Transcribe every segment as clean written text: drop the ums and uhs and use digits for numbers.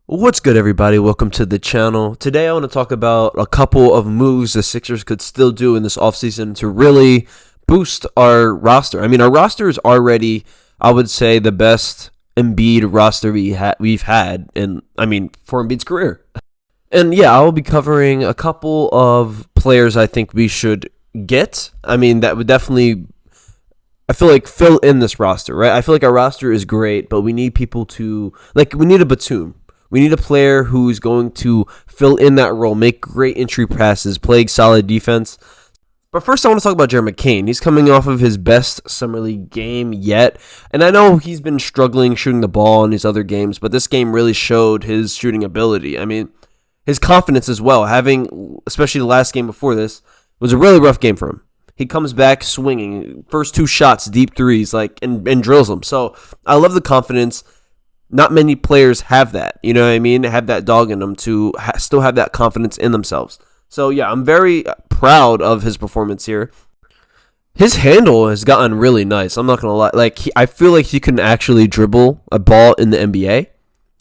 What's good, everybody? Welcome to the channel. Today I want to talk about a couple of moves the Sixers could still do in this offseason to really boost our roster. I mean, our roster is already, I would say, the best Embiid roster we've had for Embiid's career. And yeah, I will be covering a couple of players I think we should get. I mean, that would definitely, I feel like, fill in this roster, right? I feel like our roster is great, but we need people to, we need a Batum. We need a player who's going to fill in that role, make great entry passes, play solid defense. But first, I want to talk about Jerami McCain. He's coming off of his best summer league game yet. And I know he's been struggling shooting the ball in these other games, but this game really showed his shooting ability. I mean, his confidence as well, especially the last game before this, was a really rough game for him. He comes back swinging, first two shots, deep threes, and drills them. So I love the confidence. Not many players have that, you know what I mean? Have that dog in them to still have that confidence in themselves. So, yeah, I'm very proud of his performance here. His handle has gotten really nice. I'm not going to lie. I feel like he can actually dribble a ball in the NBA.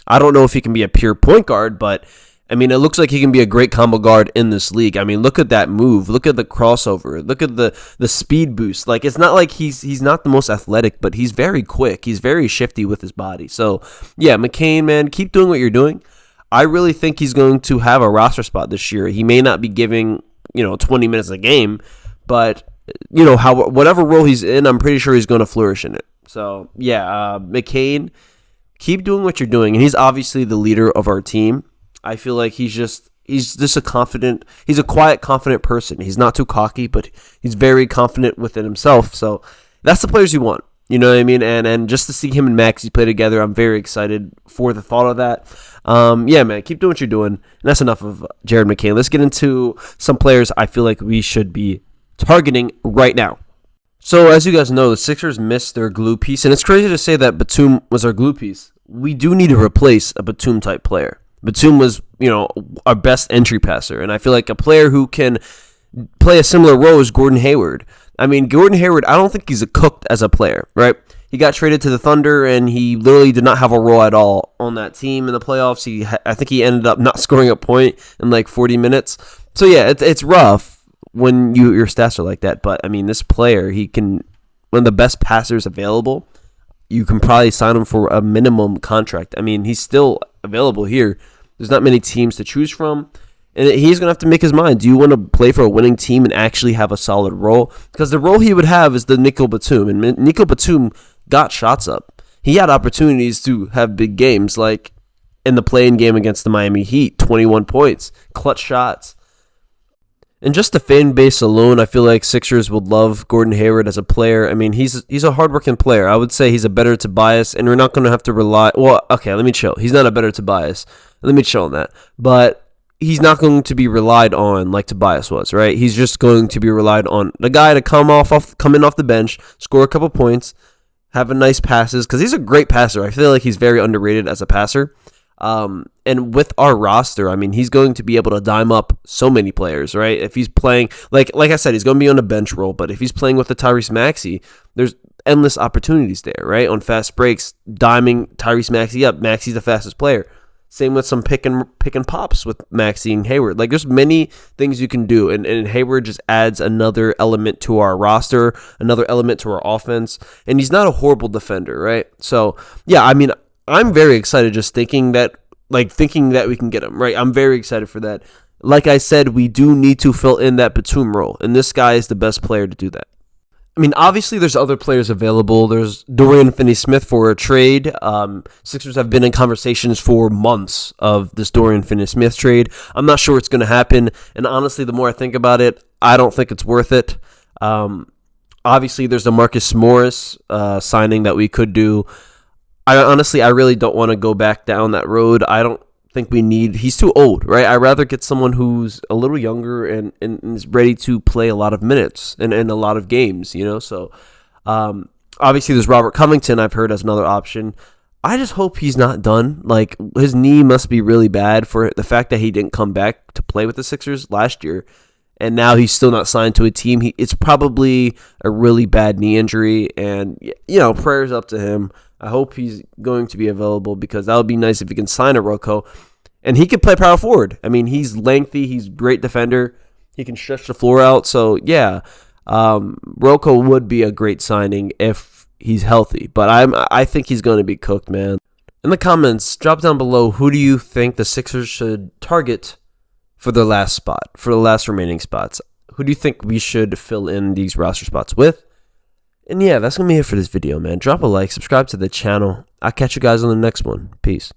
I don't know if he can be a pure point guard, but I mean, it looks like he can be a great combo guard in this league. I mean, look at that move. Look at the crossover. Look at the speed boost. It's not like he's not the most athletic, but he's very quick. He's very shifty with his body. So, yeah, McCain, man, keep doing what you're doing. I really think he's going to have a roster spot this year. He may not be giving, 20 minutes a game, but, whatever role he's in, I'm pretty sure he's going to flourish in it. So, yeah, McCain, keep doing what you're doing. And he's obviously the leader of our team. I feel like he's just he's a quiet, confident person. He's not too cocky, but he's very confident within himself. So that's the players you want. You know what I mean? And just to see him and Maxey play together, I'm very excited for the thought of that. Yeah, man, keep doing what you're doing. And that's enough of Jerami McCain. Let's get into some players I feel like we should be targeting right now. So as you guys know, the Sixers missed their glue piece, and it's crazy to say that Batum was our glue piece. We do need to replace a Batum type player. Batum was, our best entry passer, and I feel like a player who can play a similar role is Gordon Hayward. I mean, Gordon Hayward, I don't think he's cooked as a player, right? He got traded to the Thunder, and he literally did not have a role at all on that team in the playoffs. I think he ended up not scoring a point in 40 minutes. So, yeah, it's rough when your stats are like that, but, I mean, this player, one of the best passers available. You can probably sign him for a minimum contract. I mean, he's still available here. There's not many teams to choose from. And he's going to have to make his mind. Do you want to play for a winning team and actually have a solid role? Because the role he would have is the Nico Batum. And Nico Batum got shots up. He had opportunities to have big games, like in the play-in game against the Miami Heat, 21 points, clutch shots. And just the fan base alone, I feel like Sixers would love Gordon Hayward as a player. I mean, he's a hardworking player. I would say he's a better Tobias, and we're not going to have to rely. Well, okay, let me chill. He's not a better Tobias. Let me chill on that. But he's not going to be relied on like Tobias was, right? He's just going to be relied on the guy to come in off the bench, score a couple points, have a nice passes, because he's a great passer. I feel like he's very underrated as a passer. And with our roster, I mean, he's going to be able to dime up so many players, right? If he's playing, like I said, he's going to be on a bench role, but if he's playing with the Tyrese Maxey, there's endless opportunities there, right? On fast breaks, diming Tyrese Maxey up. Maxey's the fastest player. Same with some pick and pops with Maxey and Hayward. There's many things you can do, and Hayward just adds another element to our roster, another element to our offense, and he's not a horrible defender, right? So, yeah, I mean, I'm very excited just thinking that we can get him, right? I'm very excited for that. Like I said, we do need to fill in that Batum role, and this guy is the best player to do that. I mean, obviously, there's other players available. There's Dorian Finney-Smith for a trade. Sixers have been in conversations for months of this Dorian Finney-Smith trade. I'm not sure it's going to happen, and honestly, the more I think about it, I don't think it's worth it. Obviously, there's a Marcus Morris signing that we could do. I really don't want to go back down that road. I don't think he's too old, right? I'd rather get someone who's a little younger and is ready to play a lot of minutes and a lot of games, So, obviously, there's Robert Covington, I've heard, as another option. I just hope he's not done. His knee must be really bad for the fact that he didn't come back to play with the Sixers last year. and now he's still not signed to a team. It's probably a really bad knee injury, and prayers up to him. I hope he's going to be available, because that would be nice if he can sign a Rocco, and he can play power forward. I mean, he's lengthy, he's a great defender, he can stretch the floor out. So yeah, Rocco would be a great signing if he's healthy, but I think he's going to be cooked, man. In the comments, drop down below, who do you think the Sixers should target for the last remaining spots? Who do you think we should fill in these roster spots with? And yeah, that's going to be it for this video, man. Drop a like, subscribe to the channel. I'll catch you guys on the next one. Peace.